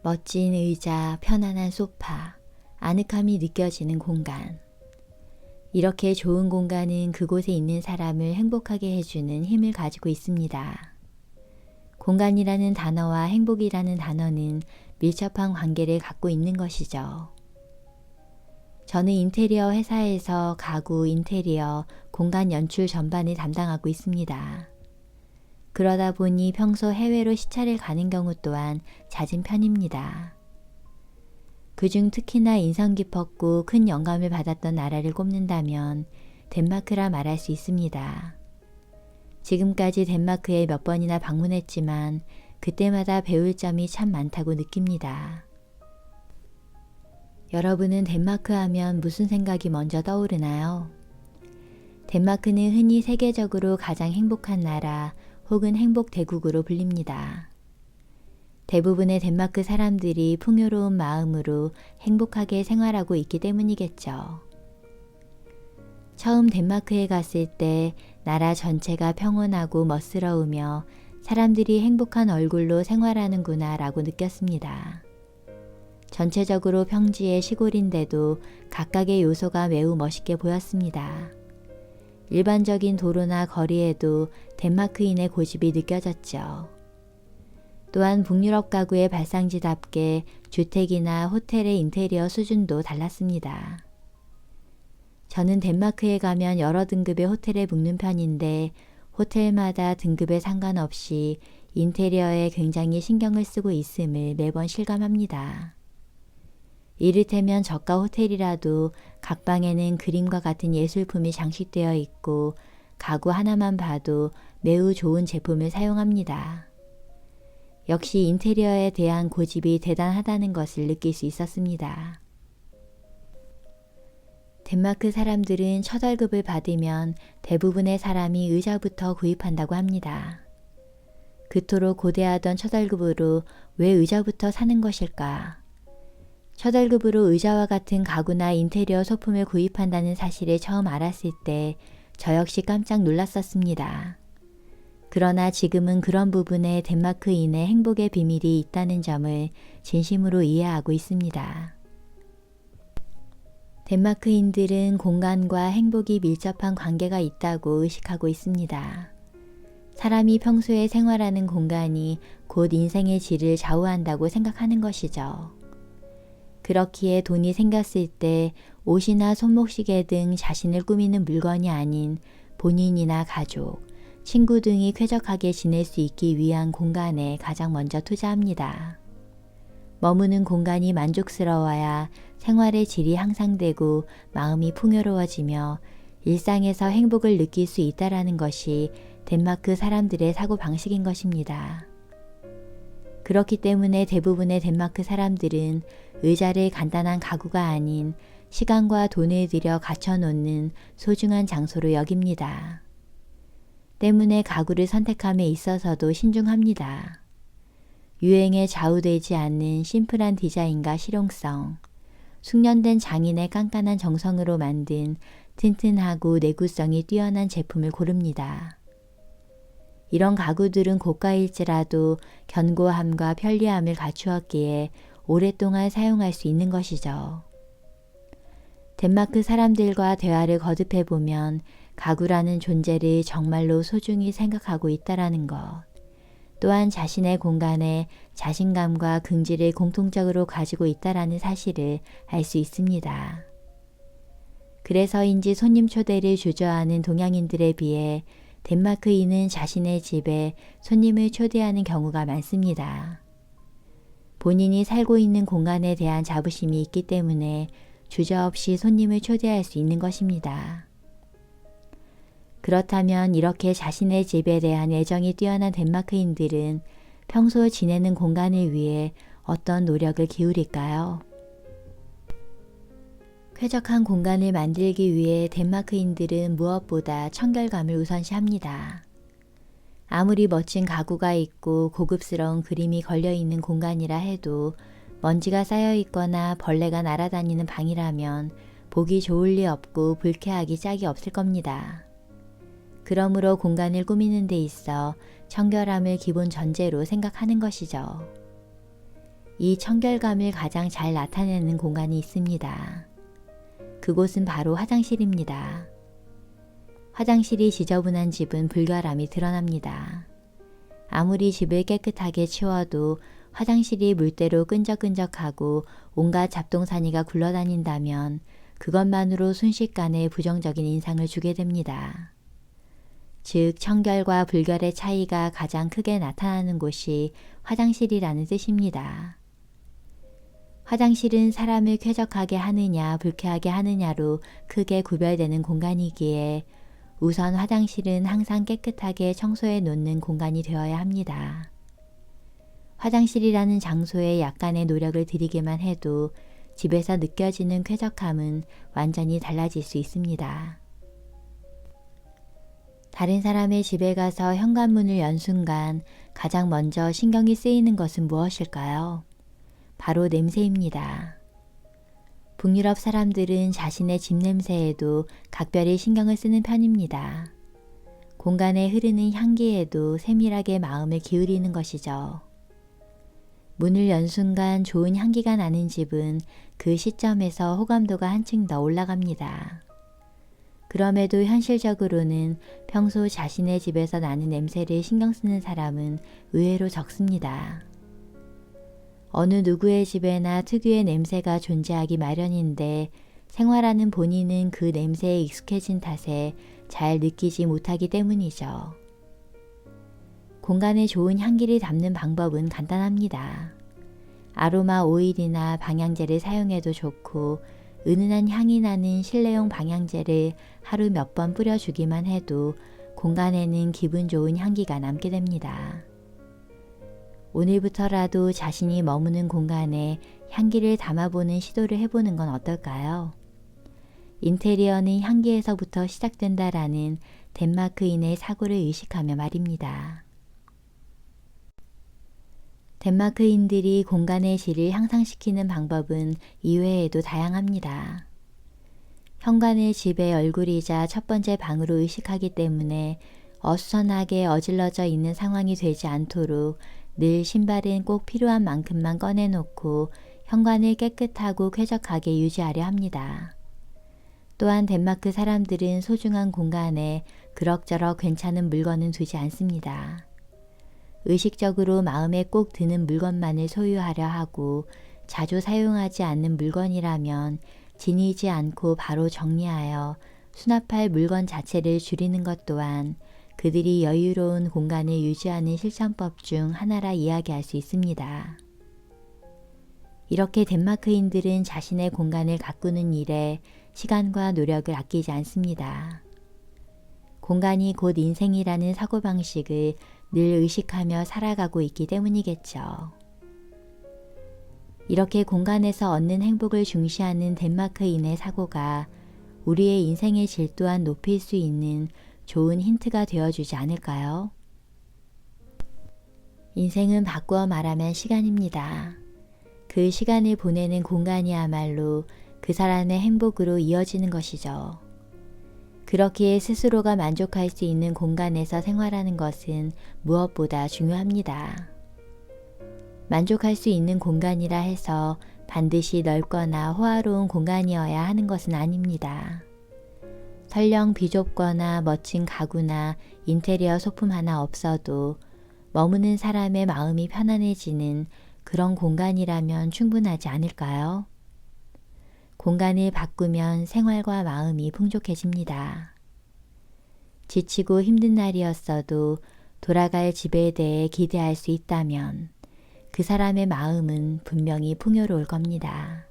멋진 의자, 편안한 소파, 아늑함이 느껴지는 공간. 이렇게 좋은 공간은 그곳에 있는 사람을 행복하게 해주는 힘을 가지고 있습니다. 공간이라는 단어와 행복이라는 단어는 밀접한 관계를 갖고 있는 것이죠. 저는 인테리어 회사에서 가구, 인테리어, 공간 연출 전반을 담당하고 있습니다. 그러다 보니 평소 해외로 시차를 가는 경우 또한 잦은 편입니다. 그중 특히나 인상 깊었고 큰 영감을 받았던 나라를 꼽는다면 덴마크라 말할 수 있습니다. 지금까지 덴마크에 몇 번이나 방문했지만 그때마다 배울 점이 참 많다고 느낍니다. 여러분은 덴마크 하면 무슨 생각이 먼저 떠오르나요? 덴마크는 흔히 세계적으로 가장 행복한 나라 혹은 행복 대국으로 불립니다. 대부분의 덴마크 사람들이 풍요로운 마음으로 행복하게 생활하고 있기 때문이겠죠. 처음 덴마크에 갔을 때 나라 전체가 평온하고 멋스러우며 사람들이 행복한 얼굴로 생활하는구나 라고 느꼈습니다. 전체적으로 평지의 시골인데도 각각의 요소가 매우 멋있게 보였습니다. 일반적인 도로나 거리에도 덴마크인의 고집이 느껴졌죠. 또한 북유럽 가구의 발상지답게 주택이나 호텔의 인테리어 수준도 달랐습니다. 저는 덴마크에 가면 여러 등급의 호텔에 묵는 편인데 호텔마다 등급에 상관없이 인테리어에 굉장히 신경을 쓰고 있음을 매번 실감합니다. 이를테면 저가 호텔이라도 각 방에는 그림과 같은 예술품이 장식되어 있고 가구 하나만 봐도 매우 좋은 제품을 사용합니다. 역시 인테리어에 대한 고집이 대단하다는 것을 느낄 수 있었습니다. 덴마크 사람들은 첫 월급을 받으면 대부분의 사람이 의자부터 구입한다고 합니다. 그토록 고대하던 첫 월급으로 왜 의자부터 사는 것일까? 첫 월급으로 의자와 같은 가구나 인테리어 소품을 구입한다는 사실을 처음 알았을 때 저 역시 깜짝 놀랐었습니다. 그러나 지금은 그런 부분에 덴마크인의 행복의 비밀이 있다는 점을 진심으로 이해하고 있습니다. 덴마크인들은 공간과 행복이 밀접한 관계가 있다고 의식하고 있습니다. 사람이 평소에 생활하는 공간이 곧 인생의 질을 좌우한다고 생각하는 것이죠. 그렇기에 돈이 생겼을 때 옷이나 손목시계 등 자신을 꾸미는 물건이 아닌 본인이나 가족, 친구 등이 쾌적하게 지낼 수 있기 위한 공간에 가장 먼저 투자합니다. 머무는 공간이 만족스러워야 생활의 질이 향상되고 마음이 풍요로워지며 일상에서 행복을 느낄 수 있다라는 것이 덴마크 사람들의 사고방식인 것입니다. 그렇기 때문에 대부분의 덴마크 사람들은 의자를 간단한 가구가 아닌 시간과 돈을 들여 갖춰놓는 소중한 장소로 여깁니다. 때문에 가구를 선택함에 있어서도 신중합니다. 유행에 좌우되지 않는 심플한 디자인과 실용성, 숙련된 장인의 깐깐한 정성으로 만든 튼튼하고 내구성이 뛰어난 제품을 고릅니다. 이런 가구들은 고가일지라도 견고함과 편리함을 갖추었기에 오랫동안 사용할 수 있는 것이죠. 덴마크 사람들과 대화를 거듭해 보면 가구라는 존재를 정말로 소중히 생각하고 있다라는 것, 또한 자신의 공간에 자신감과 긍지를 공통적으로 가지고 있다라는 사실을 알 수 있습니다. 그래서인지 손님 초대를 주저하는 동양인들에 비해 덴마크인은 자신의 집에 손님을 초대하는 경우가 많습니다. 본인이 살고 있는 공간에 대한 자부심이 있기 때문에 주저없이 손님을 초대할 수 있는 것입니다. 그렇다면 이렇게 자신의 집에 대한 애정이 뛰어난 덴마크인들은 평소 지내는 공간을 위해 어떤 노력을 기울일까요? 쾌적한 공간을 만들기 위해 덴마크인들은 무엇보다 청결감을 우선시합니다. 아무리 멋진 가구가 있고 고급스러운 그림이 걸려있는 공간이라 해도 먼지가 쌓여 있거나 벌레가 날아다니는 방이라면 보기 좋을 리 없고 불쾌하기 짝이 없을 겁니다. 그러므로 공간을 꾸미는 데 있어 청결함을 기본 전제로 생각하는 것이죠. 이 청결감을 가장 잘 나타내는 공간이 있습니다. 그곳은 바로 화장실입니다. 화장실이 지저분한 집은 불결함이 드러납니다. 아무리 집을 깨끗하게 치워도 화장실이 물때로 끈적끈적하고 온갖 잡동사니가 굴러다닌다면 그것만으로 순식간에 부정적인 인상을 주게 됩니다. 즉, 청결과 불결의 차이가 가장 크게 나타나는 곳이 화장실이라는 뜻입니다. 화장실은 사람을 쾌적하게 하느냐 불쾌하게 하느냐로 크게 구별되는 공간이기에 우선 화장실은 항상 깨끗하게 청소해 놓는 공간이 되어야 합니다. 화장실이라는 장소에 약간의 노력을 들이기만 해도 집에서 느껴지는 쾌적함은 완전히 달라질 수 있습니다. 다른 사람의 집에 가서 현관문을 연 순간 가장 먼저 신경이 쓰이는 것은 무엇일까요? 바로 냄새입니다. 북유럽 사람들은 자신의 집 냄새에도 각별히 신경을 쓰는 편입니다. 공간에 흐르는 향기에도 세밀하게 마음을 기울이는 것이죠. 문을 연 순간 좋은 향기가 나는 집은 그 시점에서 호감도가 한층 더 올라갑니다. 그럼에도 현실적으로는 평소 자신의 집에서 나는 냄새를 신경 쓰는 사람은 의외로 적습니다. 어느 누구의 집에나 특유의 냄새가 존재하기 마련인데 생활하는 본인은 그 냄새에 익숙해진 탓에 잘 느끼지 못하기 때문이죠. 공간에 좋은 향기를 담는 방법은 간단합니다. 아로마 오일이나 방향제를 사용해도 좋고 은은한 향이 나는 실내용 방향제를 하루 몇 번 뿌려주기만 해도 공간에는 기분 좋은 향기가 남게 됩니다. 오늘부터라도 자신이 머무는 공간에 향기를 담아보는 시도를 해보는 건 어떨까요? 인테리어는 향기에서부터 시작된다라는 덴마크인의 사고를 의식하며 말입니다. 덴마크인들이 공간의 질을 향상시키는 방법은 이외에도 다양합니다. 현관을 집의 얼굴이자 첫 번째 방으로 의식하기 때문에 어수선하게 어질러져 있는 상황이 되지 않도록 늘 신발은 꼭 필요한 만큼만 꺼내놓고 현관을 깨끗하고 쾌적하게 유지하려 합니다. 또한 덴마크 사람들은 소중한 공간에 그럭저럭 괜찮은 물건은 두지 않습니다. 의식적으로 마음에 꼭 드는 물건만을 소유하려 하고 자주 사용하지 않는 물건이라면 지니지 않고 바로 정리하여 수납할 물건 자체를 줄이는 것 또한 그들이 여유로운 공간을 유지하는 실천법 중 하나라 이야기할 수 있습니다. 이렇게 덴마크인들은 자신의 공간을 가꾸는 일에 시간과 노력을 아끼지 않습니다. 공간이 곧 인생이라는 사고방식을 늘 의식하며 살아가고 있기 때문이겠죠. 이렇게 공간에서 얻는 행복을 중시하는 덴마크인의 사고가 우리의 인생의 질 또한 높일 수 있는 좋은 힌트가 되어주지 않을까요? 인생은 바꾸어 말하면 시간입니다. 그 시간을 보내는 공간이야말로 그 사람의 행복으로 이어지는 것이죠. 그렇기에 스스로가 만족할 수 있는 공간에서 생활하는 것은 무엇보다 중요합니다. 만족할 수 있는 공간이라 해서 반드시 넓거나 호화로운 공간이어야 하는 것은 아닙니다. 설령 비좁거나 멋진 가구나 인테리어 소품 하나 없어도 머무는 사람의 마음이 편안해지는 그런 공간이라면 충분하지 않을까요? 공간을 바꾸면 생활과 마음이 풍족해집니다. 지치고 힘든 날이었어도 돌아갈 집에 대해 기대할 수 있다면 그 사람의 마음은 분명히 풍요로울 겁니다.